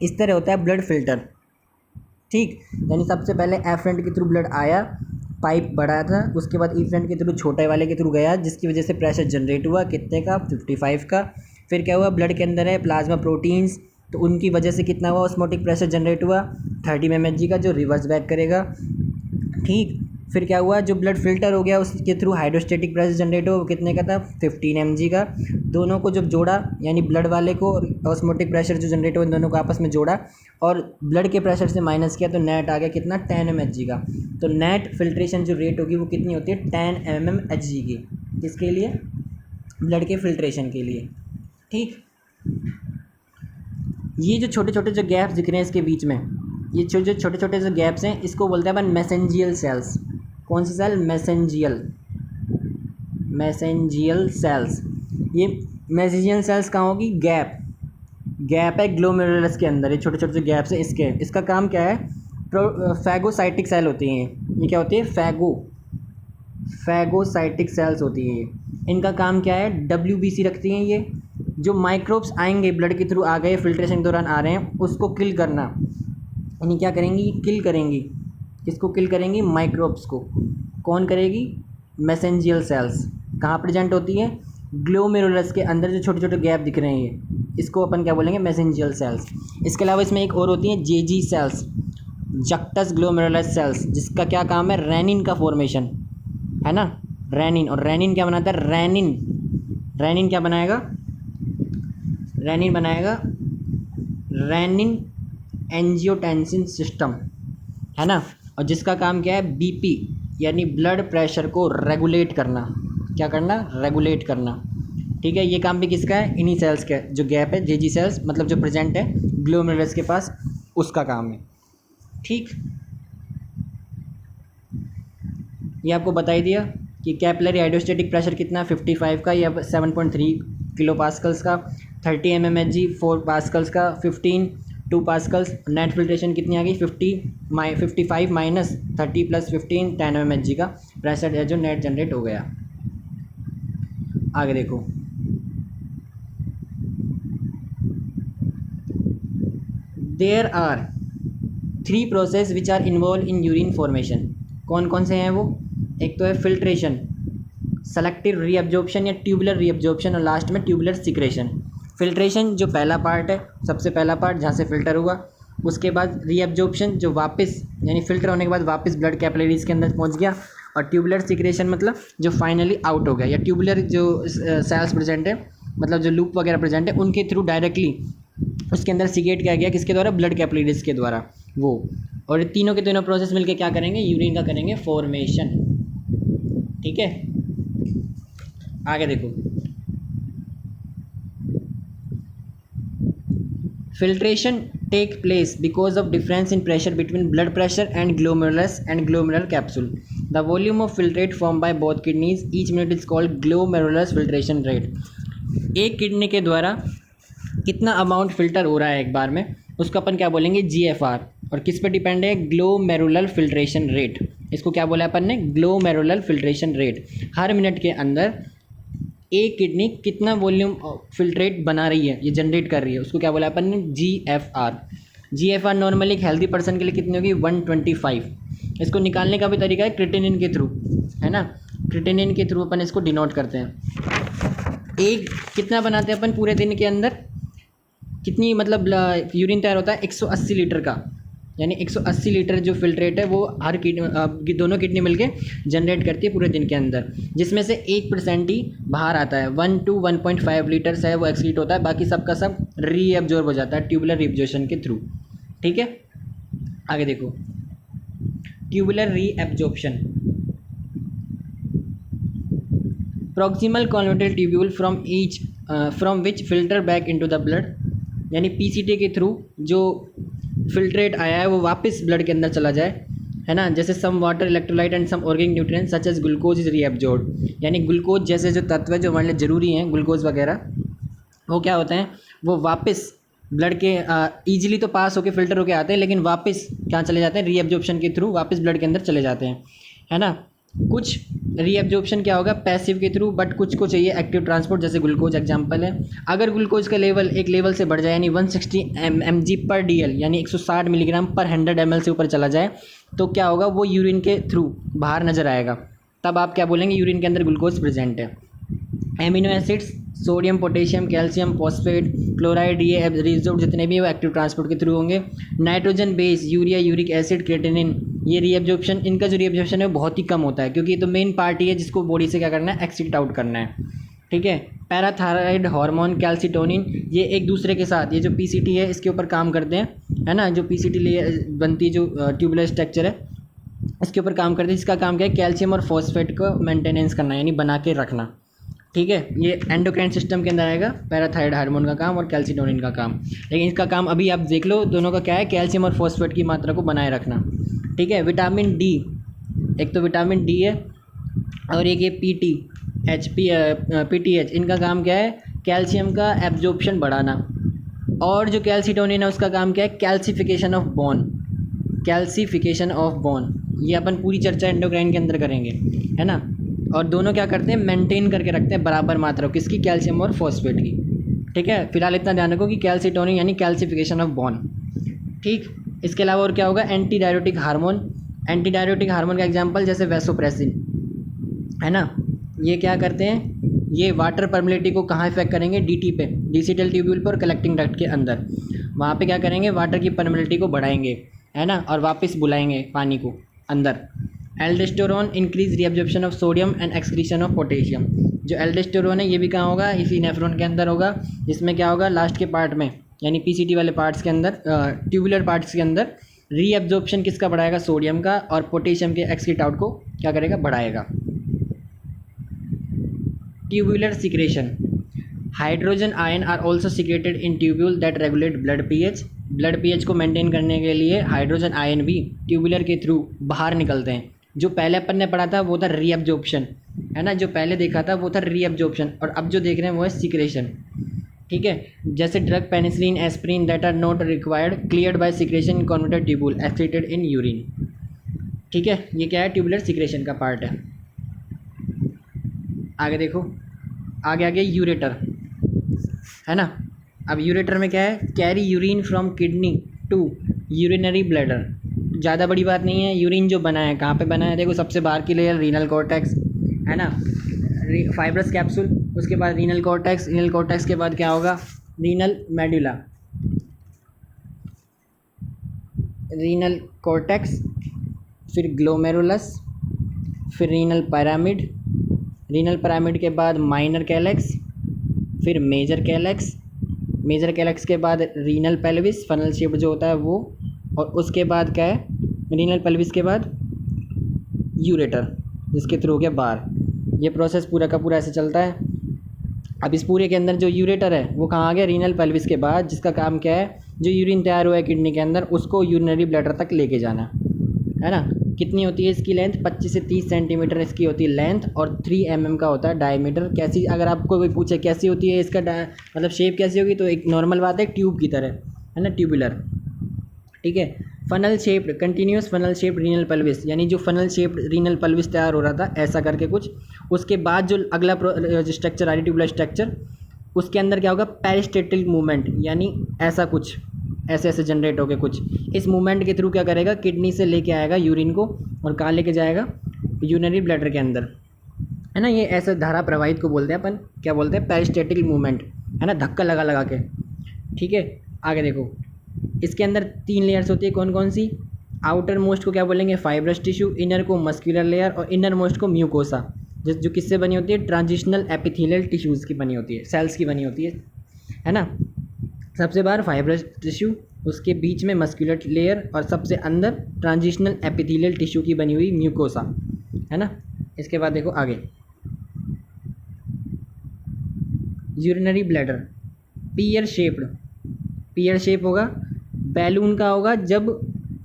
इस तरह होता है ब्लड फिल्टर। ठीक, यानी सबसे पहले एफरेंट के थ्रू ब्लड आया, पाइप बड़ा था, उसके बाद ई फ्रंट के थ्रू छोटे वाले के थ्रू गया, जिसकी वजह से प्रेशर जनरेट हुआ कितने का, 55 का। फिर क्या हुआ, ब्लड के अंदर है प्लाज्मा प्रोटीन्स, तो उनकी वजह से कितना हुआ, ऑस्मोटिक प्रेशर जनरेट हुआ 30 mmHg का, जो रिवर्स बैक करेगा। ठीक, फिर क्या हुआ, जो ब्लड फिल्टर हो गया उसके थ्रू हाइड्रोस्टेटिक प्रेशर जनरेट हुआ, वो कितने का था, 15 mg का। दोनों को जब जोड़ा, यानी ब्लड वाले को और ऑस्मोटिक प्रेशर जो जनरेट हुआ, इन दोनों को आपस में जोड़ा और ब्लड के प्रेशर से माइनस किया, तो नेट आ गया कितना, 10 mmHg का। तो नेट फिल्ट्रेशन जो रेट होगी वो कितनी होती है, 10 mmHg की। किसके लिए, ब्लड के फिल्ट्रेशन के लिए। ठीक, ये जो छोटे छोटे जो गैप्स दिख रहे हैं इसके बीच में, ये जो छोटे छोटे जो गैप्स हैं, इसको बोलते हैं अपन मैसेंजियल सेल्स। कौन सी सेल, मैसेंजियल सेल्स। ये मैसेंजियल सेल्स कहाँ होगी, गैप है ग्लोमेरुलस के अंदर, ये छोटे छोटे जो गैप्स हैं इसके, इसका काम क्या है, फैगोसाइटिक सेल होती हैं ये क्या होती है, फैगोसाइटिक सेल्स होती हैं ये। इनका काम क्या है, WBC रखती हैं ये, जो माइक्रोब्स आएंगे ब्लड के थ्रू आ गए, फिल्ट्रेशन के दौरान आ रहे हैं, उसको किल करना, यानी क्या करेंगी, किल करेंगी। किसको किल करेंगी, माइक्रोब्स को। कौन करेगी, मैसेंजियल सेल्स। कहाँ प्रेजेंट होती है, ग्लोमेरुलस के अंदर जो छोटे छोटे गैप दिख रहे हैं ये, इसको अपन क्या बोलेंगे, मैसेंजियल सेल्स। इसके अलावा इसमें एक और होती है JG सेल्स, जक्टस ग्लोमेरुलस सेल्स, जिसका क्या काम है, रेनिन का फॉर्मेशन, है ना, रेनिन। और रेनिन क्या बनाता है, रेनिन क्या बनाएगा, रेनिन बनाएगा रेनिन एंजियोटेंसिन सिस्टम, है ना, और जिसका काम क्या है, BP यानी ब्लड प्रेशर को रेगुलेट करना। क्या करना, रेगुलेट करना। ठीक है, ये काम भी किसका है, इन्हीं सेल्स का, जो गैप है JG सेल्स, मतलब जो प्रेजेंट है ग्लोमेरुलस के पास, उसका काम है। ठीक, ये आपको बता ही दिया कि कैपिलरी हाइड्रोस्टेटिक प्रेशर कितना है, 55 का, या 7.3 किलो पास्कल्स का, 30 mmHg 4 पास्कल्स का, 15 2 पास्कल्स। नेट फिल्ट्रेशन कितनी आ गई, 55 माइनस 30 प्लस 15 10 mmHg का प्रेशर है जो नेट जनरेट हो गया। आगे देखो, there are 3 process which are involve in urine formation. कौन कौन से हैं वो, एक तो है फिल्ट्रेशन, सेलेक्टिव रीअब्जॉर्प्शन या ट्यूबुलर रीअब्जॉर्प्शन, और लास्ट में ट्यूबुलर सिक्रेशन। फिल्ट्रेशन जो पहला पार्ट है, सबसे पहला पार्ट जहाँ से फिल्टर हुआ, उसके बाद रीअब्जॉर्प्शन जो वापस, यानी फिल्टर होने के बाद वापस ब्लड कैपिलरीज के अंदर पहुँच गया, और ट्यूबुलर सिक्रेशन मतलब जो फाइनली आउट हो गया, या ट्यूबुलर जो सेल्स प्रेजेंट है, मतलब जो लूप वगैरह प्रेजेंट है, उनके थ्रू डायरेक्टली उसके अंदर सीक्रेट किया गया किसके द्वारा, ब्लड कैपिलरीज के द्वारा वो। और तीनों के तीनों प्रोसेस मिलके क्या करेंगे, यूरिन का करेंगे फॉर्मेशन। ठीक है, आगे देखो, filtration take place because of difference in pressure between blood pressure and glomerulus and glomerular capsule. The volume of filtrate formed by both kidneys each minute is called glomerulus filtration rate. एक kidney के द्वारा कितना amount filter हो रहा है एक बार में, उसको अपन क्या बोलेंगे, GFR। और किस पे डिपेंड है, ग्लोमेरुलर फिल्ट्रेशन रेट। इसको क्या बोला अपन ने, ग्लोमेरुलर फिल्ट्रेशन रेट। हर मिनट के अंदर एक किडनी कितना वॉल्यूम फिल्ट्रेट बना रही है, ये जनरेट कर रही है, उसको क्या बोला अपन ने, GFR। GFR नॉर्मली एक हेल्दी पर्सन के लिए कितनी होगी, 125। इसको निकालने का भी तरीका है क्रिएटिनिन के थ्रू, है ना। क्रिएटिनिन के थ्रू अपन इसको डिनोट करते हैं। एक कितना बनाते हैं अपन पूरे दिन के अंदर, कितनी मतलब यूरिन तैयार होता है, 180 लीटर का, यानी 180 लीटर जो फिल्ट्रेट है वो हर दोनों किडनी मिलके जनरेट करती है पूरे दिन के अंदर, जिसमें से 1% ही बाहर आता है। 1 to 1.5 लीटर्स है वो एक्सक्रीट होता है, बाकी सबका सब रीएब्जॉर्ब हो जाता है ट्यूबुलर रीएब्जॉर्प्शन के थ्रू। ठीक है, आगे देखो, tubular reabsorption. Proximal convoluted tubule from which filter back into the blood, यानी PCT के थ्रू जो फिल्ट्रेट आया है वो वापस ब्लड के अंदर चला जाए, है ना। जैसे some water, electrolyte and some organic nutrients such as glucose is reabsorbed, यानी ग्लूकोज जैसे जो तत्व है जो हमारे लिए ज़रूरी हैं, ग्लूकोज वगैरह, वो क्या होते हैं, वो वापस ब्लड के ईजिली तो पास होके फिल्टर होके आते हैं, लेकिन वापस क्या चले जाते हैं, रीअब्जॉर्प्शन के थ्रू वापस ब्लड के अंदर चले जाते हैं, है ना। कुछ रीअब्जॉर्प्शन क्या होगा, पैसिव के थ्रू, बट कुछ को चाहिए एक्टिव ट्रांसपोर्ट, जैसे ग्लूकोज एग्जांपल है। अगर ग्लूकोज का लेवल एक लेवल से बढ़ जाए, यानी 160 mg/dl, यानी 160 मिलीग्राम पर 100 ml से ऊपर चला जाए, तो क्या होगा, वो यूरिन के थ्रू बाहर नज़र आएगा, तब आप क्या बोलेंगे, यूरिन के अंदर ग्लूकोज प्रेजेंट है। Amino acids, sodium, potassium, calcium, phosphate, chloride, ये रिजोर्ब जितने भी वो एक्टिव ट्रांसपोर्ट के थ्रू होंगे। Nitrogen base, urea, uric acid, creatinine, ये रीअब्जॉर्प्शन, इनका जो रीअब्जॉर्प्शन है बहुत ही कम होता है, क्योंकि ये तो मेन पार्ट ही है जिसको बॉडी से क्या करना है, एक्सक्रीट आउट करना है। ठीक है, पैराथायराइड हार्मोन, कैल्सिटोनिन, ये एक दूसरे के साथ, ये जो PCT है इसके ऊपर काम करते हैं, है ना। जो PCT बनती है, जो ट्यूबुलर स्ट्रक्चर है, इसके ऊपर काम करते हैं, जिसका काम क्या है, कैल्शियम और फॉस्फेट को मेंटेनेंस करना, यानी बना के रखना। ठीक है, ये एंडोक्राइन सिस्टम के अंदर आएगा पैराथायराइड हार्मोन का काम और कैल्सिटोनिन का काम, लेकिन इसका काम अभी आप देख लो दोनों का क्या है, कैल्शियम और फॉस्फेट की मात्रा को बनाए रखना। ठीक है, विटामिन D, एक तो विटामिन D है, और एक ये PTH, इनका काम क्या है, कैल्शियम का एब्जॉर्प्शन बढ़ाना। और जो कैल्सिटोनिन है उसका काम क्या है, calcification of bone, calcification of bone. ये अपन पूरी चर्चा एंडोक्राइन के अंदर करेंगे, है ना। और दोनों क्या करते हैं, मेंटेन करके रखते हैं बराबर मात्रा, किसकी, कैल्शियम और फॉस्फेट की। ठीक है, फिलहाल इतना ध्यान रखो कि कैल्सिटोनिन यानी कैल्सिफिकेशन ऑफ बोन। ठीक, इसके अलावा और क्या होगा, anti diuretic hormone. Anti diuretic hormone का एग्जांपल जैसे वैसोप्रेसिन, है ना। ये क्या करते हैं, ये वाटर परमिलिटी को कहाँ इफेक्ट करेंगे, DT पे, डिजिटल ट्यूब्यूल पर, कलेक्टिंग डक्ट के अंदर, वहाँ पे क्या करेंगे, वाटर की परमिलिटी को बढ़ाएंगे, है ना, और वापस बुलाएंगे पानी को अंदर। Aldosterone increase reabsorption of sodium and excretion of potassium. जो एल्डोस्टेरोन है ये भी कहाँ होगा, इसी नेफ्रॉन के अंदर होगा, जिसमें क्या होगा, लास्ट के पार्ट में, यानी PCT वाले पार्ट्स के अंदर, ट्यूबुलर पार्ट्स के अंदर रीअब्जॉर्प्शन किसका बढ़ाएगा, सोडियम का, और पोटेशियम के एक्सक्रीट आउट को क्या करेगा, बढ़ाएगा। Tubular secretion, hydrogen ion are also secreted in tubule that regulate blood pH। Blood pH को मेंटेन करने के लिए हाइड्रोजन आयन भी ट्यूबुलर के थ्रू बाहर निकलते हैं। जो पहले अपन ने पढ़ा था वो था रीअब्जॉर्प्शन, है ना, जो पहले देखा था वो था रीअब्जॉर्प्शन, और अब जो देख रहे हैं वो है सिक्रेशन। ठीक है, जैसे drug penicillin, aspirin that are not required cleared by secretion in converted tubule excreted in urine. ठीक है, ये क्या है, ट्यूबुलर सिक्रेशन का पार्ट है। आगे देखो, आगे यूरेटर, है ना। अब यूरेटर में क्या है, carry urine from kidney to urinary bladder. ज़्यादा बड़ी बात नहीं है, यूरिन जो बना है कहाँ पे बना है, देखो सबसे बाहर की लेयर रीनल कॉर्टेक्स, है ना, फाइब्रस कैप्सूल, उसके बाद रीनल कॉर्टेक्स, रीनल कॉर्टेक्स के बाद क्या होगा, रीनल मेडुला, रीनल कॉर्टेक्स, फिर ग्लोमेरुलस, फिर रीनल पिरामिड, रीनल पिरामिड के बाद माइनर कैलेक्स, फिर मेजर कैलेक्स, मेजर कैलेक्स के बाद रीनल पेल्विस, फनल शेप जो होता है वो, और उसके बाद क्या है, रीनल पेल्विस के बाद यूरेटर जिसके थ्रू हो गया बार। ये प्रोसेस पूरा का पूरा ऐसे चलता है। अब इस पूरे के अंदर जो यूरेटर है वो कहाँ आ गया, रीनल पेल्विस के बाद, जिसका काम क्या है, जो यूरिन तैयार हुआ है किडनी के अंदर उसको यूरिनरी ब्लैडर तक लेके जाना है ना। कितनी होती है इसकी लेंथ, 25 से 30 सेंटीमीटर इसकी होती है लेंथ, और 3 mm का होता है डायमीटर। कैसी, अगर आपको कोई पूछे कैसी होती है इसका मतलब शेप कैसी होगी, तो एक नॉर्मल बात है, ट्यूब की तरह है ना, ट्यूबुलर। ठीक है। Funnel shaped, continuous funnel shaped renal pelvis, यानी जो फनल शेप्ड रीनल पेल्विस तैयार हो रहा था ऐसा करके कुछ। उसके बाद जो अगला स्ट्रक्चर आर ट्यूबुलर स्ट्रक्चर, उसके अंदर क्या होगा, पेरिस्टेटिक मूवमेंट, यानी ऐसा कुछ, ऐसे ऐसे जनरेट होके कुछ। इस मूवमेंट के थ्रू क्या करेगा, किडनी से लेके आएगा यूरिन को, और कहाँ लेके जाएगा, यूरिनरी ब्लैडर के अंदर, है ना। ये ऐसे धारा प्रवाहित को बोलते हैं अपन, क्या बोलते हैं, पेरिस्टेटिक मूवमेंट, है ना, धक्का लगा लगा के। ठीक है। आगे देखो, इसके अंदर 3 लेयर्स होती है, कौन कौन सी, आउटर मोस्ट को क्या बोलेंगे, फाइब्रस टिश्यू, इनर को मस्कुलर लेयर, और इनर मोस्ट को म्यूकोसा, जो किससे बनी होती है, ट्रांजिशनल एपिथेलियल टिश्यूज़ की बनी होती है, सेल्स की बनी होती है ना। सबसे बाहर फाइब्रस टिश्यू, उसके बीच में मस्कुलर लेयर, और सबसे अंदर ट्रांजिशनल एपिथेलियल टिश्यू की बनी हुई म्यूकोसा, है ना। इसके बाद देखो आगे, यूरिनरी ब्लैडर पियर शेप्ड, पियर शेप होगा, बैलून का होगा जब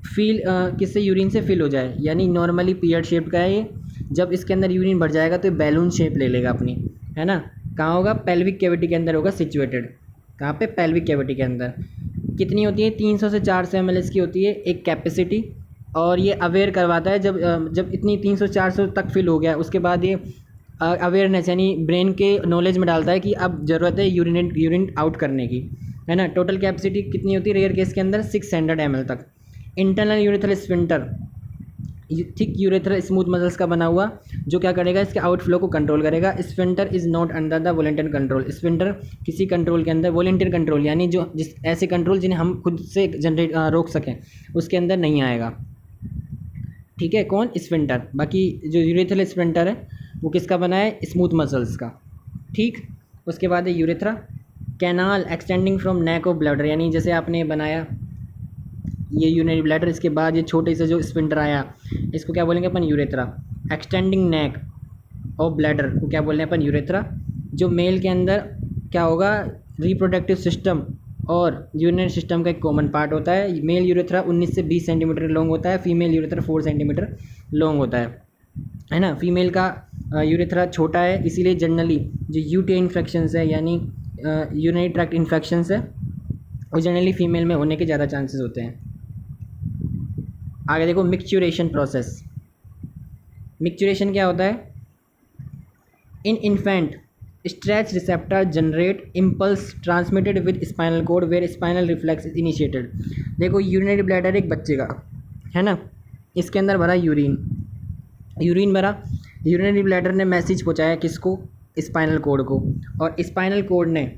किससे, यूरिन से फिल हो जाए, यानी नॉर्मली पियर शेप का है ये। जब इसके अंदर यूरिन भर जाएगा तो बैलून शेप ले लेगा अपनी, है ना। कहाँ होगा, पेल्विक कैविटी के अंदर होगा सिचुएटेड। कहाँ पे, पेल्विक कैविटी के अंदर। कितनी होती है, 300 से 400 ml इसकी होती है एक कैपेसिटी, और ये अवेयर करवाता है जब इतनी 300-400 तक फिल हो गया, उसके बाद ये अवेयरनेस यानी ब्रेन के नॉलेज में डालता है कि अब ज़रूरत है यूरिन आउट करने की, है ना। टोटल कैपेसिटी कितनी होती है रेयर केस के अंदर, 600 ml तक। Internal urethral sphincter, thick urethral smooth muscles का बना हुआ, जो क्या करेगा, इसके आउटफ्लो को कंट्रोल करेगा। Sphincter is not under the volunteer control, sphincter किसी कंट्रोल के अंदर, वॉलंटियर कंट्रोल यानी जो जिस ऐसे कंट्रोल जिन्हें हम खुद से रोक सकें, उसके अंदर नहीं आएगा। ठीक है, कौन, स्फिंक्टर। बाकी जो यूरेथ्रल स्फिंक्टर है वो किसका बना है, स्मूथ मसल्स का। ठीक। उसके बाद है urethra, canal extending from neck of bladder, यानी जैसे आपने बनाया ये यूरिनरी ब्लैडर, इसके बाद ये छोटे से जो स्फिंक्टर आया इसको क्या बोलेंगे अपन, urethra. Extending neck of bladder को क्या बोलते हैं अपन, यूरेथ्रा। जो मेल के अंदर क्या होगा, रिप्रोडक्टिव सिस्टम और यूरिनरी सिस्टम का एक कॉमन पार्ट होता है। मेल यूरेथ्रा 19 से 20 सेंटीमीटर लॉन्ग होता है, फीमेल यूरेथ्रा 4 सेंटीमीटर लॉन्ग होता है ना। फीमेल का यूरेथ्रा छोटा है, इसीलिए जनरली जो यूटी इन्फेक्शंस है यानी यूरिनरी ट्रैक्ट इन्फेक्शंस है वो जनरली फीमेल में होने के ज़्यादा चांसेस होते हैं। आगे देखो, मिक्चुरेशन प्रोसेस। मिक्चुरेशन क्या होता है, in infant stretch receptor generate impulse transmitted with spinal cord where spinal reflex is initiated. देखो, यूरिनरी ब्लैडर एक बच्चे का है ना, इसके अंदर भरा यूरिन भरा, यूरिनरी ब्लैडर ने मैसेज पहुंचाया किसको, स्पाइनल कोड को, और स्पाइनल कोड ने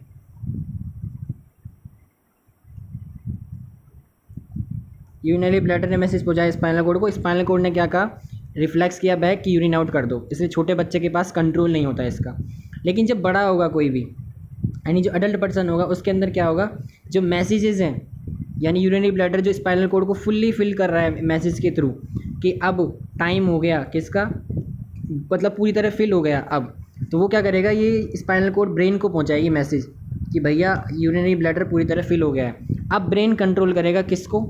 यूरिनरी ब्लैडर ने मैसेज पहुंचाया स्पाइनल कोड को, स्पाइनल कोड ने क्या कहा, रिफ्लेक्स किया बैक कि यूरिन आउट कर दो। इसलिए छोटे बच्चे के पास कंट्रोल नहीं होता इसका। लेकिन जब बड़ा होगा कोई भी, यानी जो अडल्ट पर्सन होगा, उसके अंदर क्या होगा, जो मैसेजेस हैं, यानी यूरिनरी ब्लैडर जो स्पाइनल कोड को फुल्ली फिल कर रहा है मैसेज के थ्रू कि अब टाइम हो गया किसका, मतलब पूरी तरह फिल हो गया अब, तो वो क्या करेगा, ये स्पाइनल कोड ब्रेन को पहुंचाएगी मैसेज कि भैया यूरिनरी ब्लैडर पूरी तरह फिल हो गया है। अब ब्रेन कंट्रोल करेगा किसको,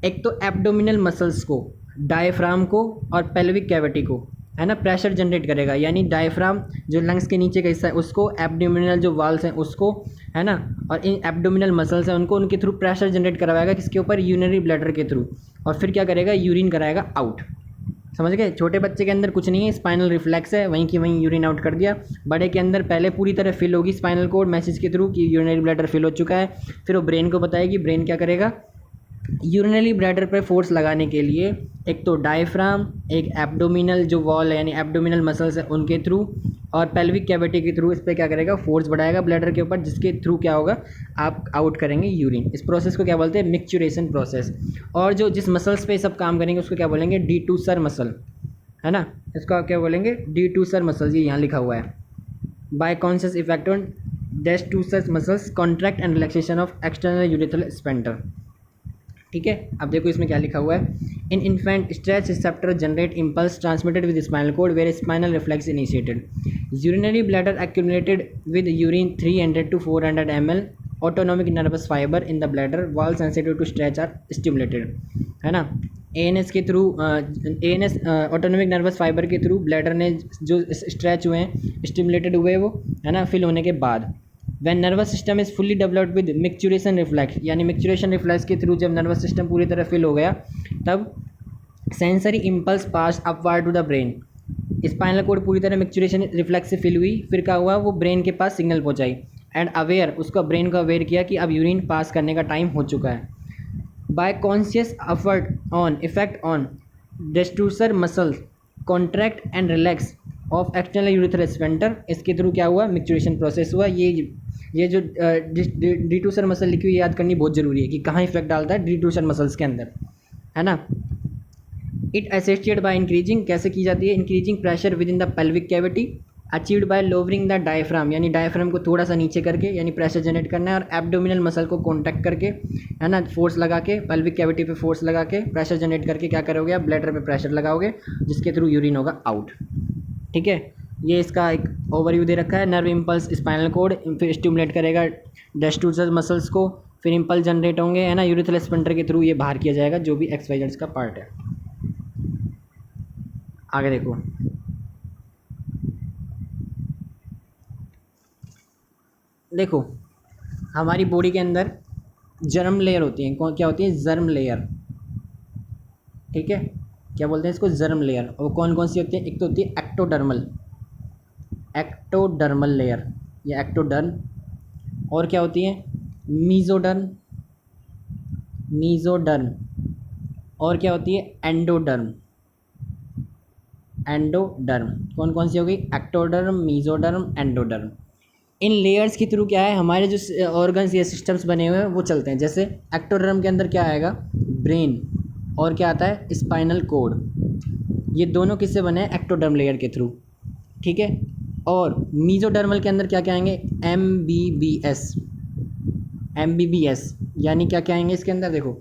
एक तो एब्डोमिनल मसल्स को, डायफ्राम को और पेल्विक कैविटी को, है ना, प्रेशर जनरेट करेगा। यानी डायफ्राम जो लंग्स के नीचे का हिस्सा है उसको, एब्डोमिनल जो वाल्स हैं उसको, है ना, और इन एब्डोमिनल मसल्स हैं उनको, उनके थ्रू प्रेशर जनरेट करवाएगा किसके ऊपर, यूरिनरी ब्लैडर के थ्रू, और फिर क्या करेगा, यूरिन कराएगा आउट। समझ गए। छोटे बच्चे के अंदर कुछ नहीं है, स्पाइनल रिफ्लेक्स है, वहीं की वहीं यूरिन आउट कर दिया। बड़े के अंदर पहले पूरी तरह फिल होगी स्पाइनल कोड मैसेज के थ्रू कि यूरिनरी ब्लैडर फिल हो चुका है, फिर वो ब्रेन को बताएगी, ब्रेन क्या करेगा, यूरिनरी ब्लैडर पर फोर्स लगाने के लिए एक तो डायफ्राम, एक एब्डोमिनल जो वॉल है यानी एब्डोमिनल मसल्स है उनके थ्रू, और पेल्विक कैविटी के थ्रू इस पर क्या करेगा, फोर्स बढ़ाएगा ब्लैडर के ऊपर, जिसके थ्रू क्या होगा, आप आउट करेंगे यूरिन। इस प्रोसेस को क्या बोलते हैं, मिक्चुरेशन प्रोसेस। और जो जिस मसल्स पे सब काम करेंगे उसको क्या बोलेंगे, डिट्यूसर मसल, है ना, इसको आप क्या बोलेंगे, डिट्यूसर मसल, ये यहाँ लिखा हुआ है। बाय कॉन्शियस इफेक्ट ऑन डेस्टूसस muscles contract and relaxation of external urethral sphincter. ठीक है, अब देखो इसमें क्या लिखा हुआ है। In infant stretch receptor generate impulse transmitted with spinal cord where spinal reflex initiated. Urinary bladder accumulated with urine 300 to 400 ml। Autonomic nervous fibre in the bladder wall sensitive to stretch are stimulated, है ना। ANS के through ANS autonomic nervous fibre के through bladder ने जो stretch हुए हैं, stimulated हुए वो, है ना, फिल होने के बाद when nervous system is fully developed with micturition reflex, यानी मिक्चुरेशन रिफ्लेक्स के थ्रू जब नर्वस सिस्टम पूरी तरह फिल हो गया तब sensory impulse pass upward to the brain. Spinal cord पूरी तरह मिक्चुरेशन रिफ्लेक्स से फिल हुई, फिर क्या हुआ, वो ब्रेन के पास सिग्नल पहुंचाई एंड अवेयर, उसका ब्रेन को अवेयर किया कि अब यूरिन पास करने का टाइम हो चुका है। By conscious effect on detrusor muscles contract and relax of external urethral sphincter, इसके थ्रू क्या हुआ, मिक्चुरेशन प्रोसेस हुआ। ये जो डिट्रूसर मसल लिखी हुई याद करनी बहुत ज़रूरी है कि कहाँ इफेक्ट डालता है डिट्रूसर मसल्स के अंदर, है ना। इट असिस्टेड बाय इंक्रीजिंग, कैसे की जाती है, increasing pressure with in the pelvic cavity achieved by lowering the diaphragm, यानी डायफ्राम को थोड़ा सा नीचे करके, यानी प्रेशर जनरेट करना है, और एब्डोमिनल मसल को कॉन्टैक्ट करके, है ना, फोर्स लगा के पेल्विक कैविटी पे फोर्स लगा के प्रेशर जनरेट करके क्या करोगे आप, ब्लैडर पे प्रेशर लगाओगे जिसके थ्रू यूरिन होगा आउट। ठीक है, ये इसका एक ओवरव्यू दे रखा है। नर्व इम्पल्स स्पाइनल कोड फिर स्टिमुलेट करेगा डेस्ट्रूसर मसल्स को, फिर इम्पल्स जनरेट होंगे, है ना, यूरेथ्रल स्पेंटर के थ्रू ये बाहर किया जाएगा जो भी एक्सवाइजेड का पार्ट है। आगे देखो, देखो हमारी बॉडी के अंदर जर्म लेयर होती है, कौन क्या होती है, जर्म लेयर। ठीक है, क्या बोलते हैं इसको, जर्म लेयर। और कौन कौन सी होती है, एक तो होती है एक्टोडर्मल लेयर या एक्टोडर्म, और क्या होती है मीजोडर्म, और क्या होती है एंडोडर्म। कौन कौन सी होगी, एक्टोडर्म, मीजोडर्म, एंडोडर्म। इन लेयर्स के थ्रू क्या है, हमारे जो ऑर्गन्स या सिस्टम्स बने हुए हैं वो चलते हैं। जैसे एक्टोडर्म के अंदर क्या आएगा, ब्रेन, और क्या आता है, स्पाइनल कोड। ये दोनों किससे बने हैं, एक्टोडर्म लेयर के थ्रू। ठीक है, और मीजोडर्मल के अंदर क्या क्या आएंगे, एमबीबीएस, यानी क्या क्या आएंगे इसके अंदर, देखो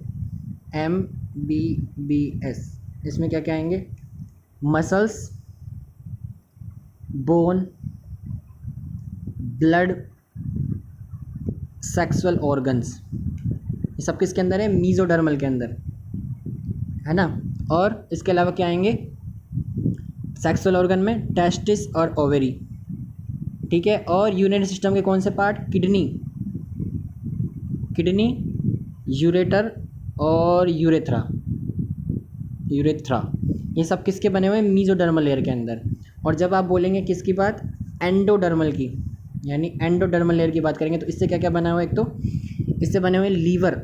एमबीबीएस, इसमें क्या क्या आएंगे, muscles, bone, blood, sexual organs, ये सब किसके अंदर है, मीजोडर्मल के अंदर, है ना। और इसके अलावा क्या आएंगे, सेक्सुअल ऑर्गन में टेस्टिस और ओवेरी। ठीक है, और यूरिनरी सिस्टम के कौन से पार्ट, किडनी, यूरेटर और यूरेथ्रा, ये सब किसके बने हुए हैं, मीजोडर्मल लेयर के अंदर। और जब आप बोलेंगे किसकी बात, एंडोडर्मल की, यानी एंडोडर्मल लेयर की बात करेंगे तो इससे क्या क्या बना हुआ है, एक तो इससे बने हुए लीवर,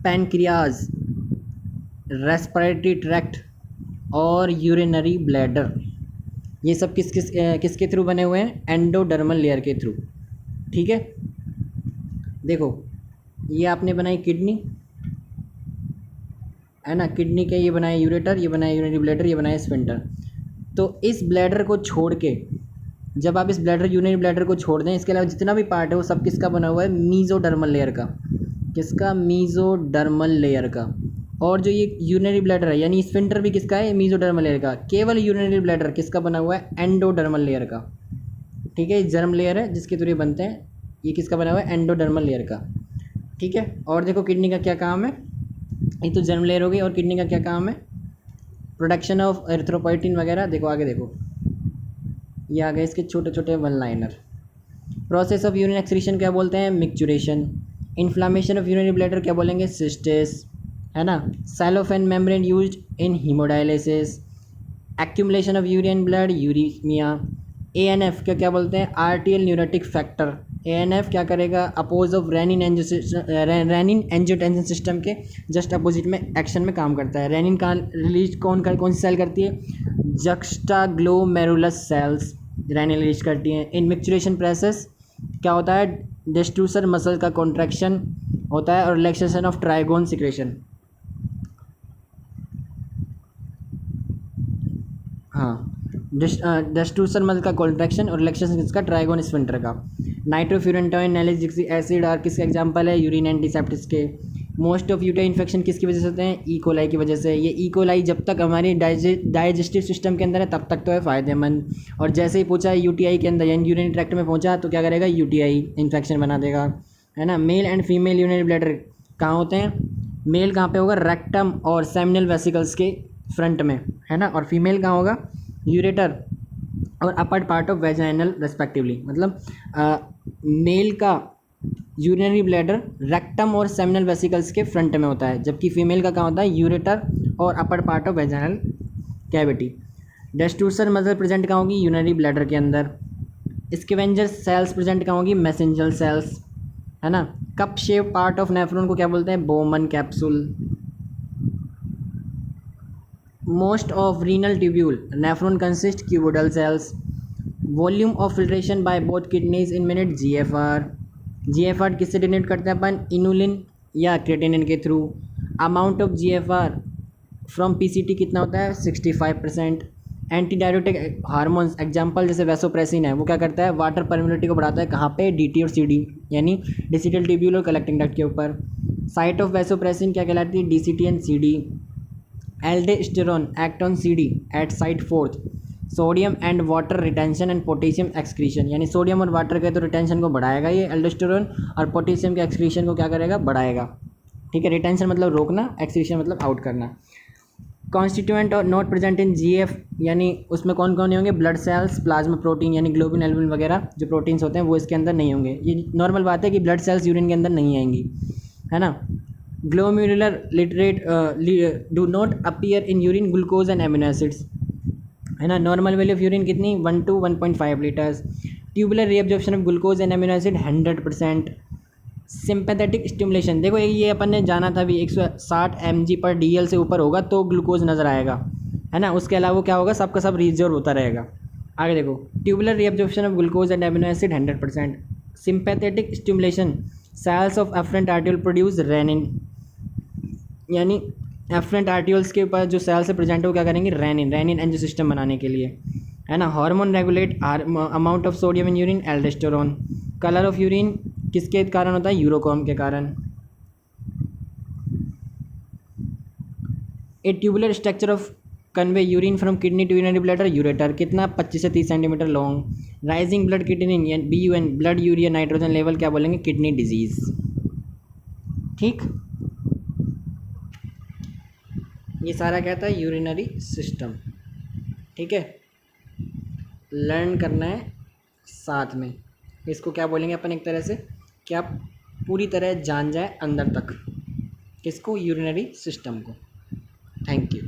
पैनक्रियाज, रेस्पिरेटरी ट्रैक्ट और यूरिनरी ब्लैडर। ये सब किसके थ्रू बने हुए हैं, एंडोडर्मल लेयर के थ्रू। ठीक है, देखो ये आपने बनाई किडनी, है ना, किडनी के ये बनाए यूरेटर, ये बनाए यूरिनरी ब्लैडर, ये बनाए स्फिंक्टर। तो इस ब्लैडर को छोड़ के, जब आप इस यूरिनरी ब्लैडर को छोड़ दें, इसके अलावा जितना भी पार्ट है वो सब किसका बना हुआ है, मीजोडर्मल लेयर का। किसका, मीजोडर्मल लेयर का। और जो ये यूरिनरी ब्लैडर है, यानी स्फिंक्टर भी किसका है, मीजोडर्मल लेयर का। केवल यूरिनरी ब्लैडर किसका बना हुआ है, एंडोडर्मल लेयर का। ठीक है, जर्म लेयर है जिसके थ्रू ये बनते हैं, ये किसका बना हुआ है, एंडोडर्मल लेयर का। ठीक है, और देखो किडनी का क्या काम है, ये तो जर्म लेयर हो गई, और किडनी का क्या काम है, प्रोडक्शन ऑफ एरिथ्रोपोइटिन वगैरह। देखो आगे देखो, ये आ गए इसके छोटे छोटे one liner. Process of urine excretion क्या बोलते हैं, micturition. Inflammation of urinary bladder क्या बोलेंगे, सिस्टिस, है ना। Cellophane membrane used in haemodialysis. Accumulation of urine blood, uraemia. ANF क्या क्या बोलते हैं, आर्टियल न्यूरेटिक फैक्टर। एएनएफ क्या करेगा, oppose of renin angiotensin system के जस्ट अपोजिट में एक्शन में काम करता है। रेनिन का रिलीज कौन सी सेल करती है, जक्स्टाग्लोमेरुलस सेल्स रेनिन रिलीज करती हैं। इन मिक्चुरेशन प्रोसेस क्या होता है, डेस्ट्रूसर मसल का कॉन्ट्रैक्शन होता है और रिलैक्सेशन ऑफ ट्राइगोन सिक्रेशन। हाँ, डिस्ट्रूसन मसल का कॉन्ट्रैक्शन और रिलैक्सेशन किसका, ट्राइगोन स्फिंक्टर का। नाइट्रोफ्यूरेंटाइन नैलिसिक एसिड आर किसका एग्जांपल है, यूरिन एंटीसेप्टिक्स के। मोस्ट ऑफ यूटी इन्फेक्शन किसकी वजह से होते हैं, ई कोलाई की वजह से। ये ई कोलाई जब तक हमारी डाइजेस्टिव सिस्टम के अंदर है तब तक तो है फ़ायदेमंद, और जैसे ही पूछा यूटीआई के अंदर यानी यूरिन ट्रैक्ट में पहुंचा तो क्या करेगा, यूटीआई इन्फेक्शन बना देगा, है ना। Male and female urinary bladder कहाँ होते हैं, मेल कहाँ पे होगा, रेक्टम और सेमिनल वेसिकल्स के फ्रंट में, है ना, और फीमेल कहाँ होगा, यूरेटर और upper part of vaginal respectively. मतलब मेल का यूरिनरी ब्लैडर रेक्टम और सेमिनल वेसिकल्स के फ्रंट में होता है, जबकि फीमेल का कहाँ होता है, यूरेटर और upper part of vaginal cavity. Detrusor muscle present कहाँ होगी, यूरिनरी ब्लैडर के अंदर। स्कैवेंजर सेल्स प्रेजेंट कहाँ होगी, मैसेंजर सेल्स, है ना। Cup shape part of nephron को क्या बोलते हैं, Bowman capsule. Most of renal tubule nephron consist cuboidal cells. Volume of filtration by both kidneys in minute, GFR. GFR किससे डिनोट करते हैं अपन, इनुलिन या क्रेटिनिन के थ्रू। Amount of GFR from PCT कितना होता है, 65%। एंटी डायरेटिक हार्मोन्स एग्जांपल जैसे वैसोप्रेसिन है, वो क्या करता है, वाटर परमिलिटी को बढ़ाता है, कहाँ पे, डीटी और सीडी यानी डिजिटल ट्यूब्यूल और कलेक्टिंग डक्ट के ऊपर। साइट ऑफ वैसोप्रेसिन क्या कहलाती है, DCT and CD. Aldosterone act on CD at site 4th। Sodium and water retention and potassium excretion, यानी सोडियम और वाटर के तो रिटेंशन को बढ़ाएगा ये एल्डोस्टेरोन, और पोटेशियम के एक्सक्रीशन को क्या करेगा, बढ़ाएगा, ठीक है। रिटेंशन मतलब रोकना, एक्सक्रीशन मतलब आउट करना। कॉन्स्टिट्यूएंट और नॉट प्रेजेंट इन जीएफ, यानी उसमें कौन कौन नहीं होंगे, ब्लड सेल्स, प्लाज्मा प्रोटीन यानी ग्लोबिन एल्बुमिन वगैरह जो प्रोटीन्स होते हैं वो इसके अंदर नहीं होंगे। ये नॉर्मल बात है कि ब्लड सेल्स यूरिन के अंदर नहीं आएंगी, है ना। Glomerular filtrate do not appear in urine, glucose and amino acids, है ना। नॉर्मल वैल्यू ऑफ यूरिन कितनी, 1 to 1.5 litres. Tubular reabsorption of glucose and amino acid 100%। Sympathetic stimulation, देखो ये अपन ने जाना था भी 160 mg/dl से ऊपर होगा तो ग्लूकोज नज़र आएगा, है ना। उसके अलावा क्या होगा, सबका सब रिजर्व होता रहेगा। आगे देखो, tubular reabsorption of glucose and amino acid 100%। Sympathetic stimulation, cells of efferent arteriole produce renin, यानी एफरेंट आर्टियोल्स के ऊपर जो सेल्स से प्रेजेंट है वो क्या करेंगे, रेनिन, रेनिन एंजियो सिस्टम बनाने के लिए, है ना। Hormone regulate amount of sodium in urine, aldosterone. Colour of urine किसके कारण होता है, यूरोकॉम के कारण। A tubular structure of convey urine from kidney to urinary bladder, ureter, कितना 25 से 30 centimetre long. Rising blood kidney यानी BUN, blood urea nitrogen level क्या बोलेंगे, किडनी डिजीज, ठीक। ये सारा कहता है यूरिनरी सिस्टम, ठीक है। लर्न करना है साथ में, इसको क्या बोलेंगे अपन एक तरह से, कि आप पूरी तरह जान जाए अंदर तक, किसको, यूरिनरी सिस्टम को। Thank you.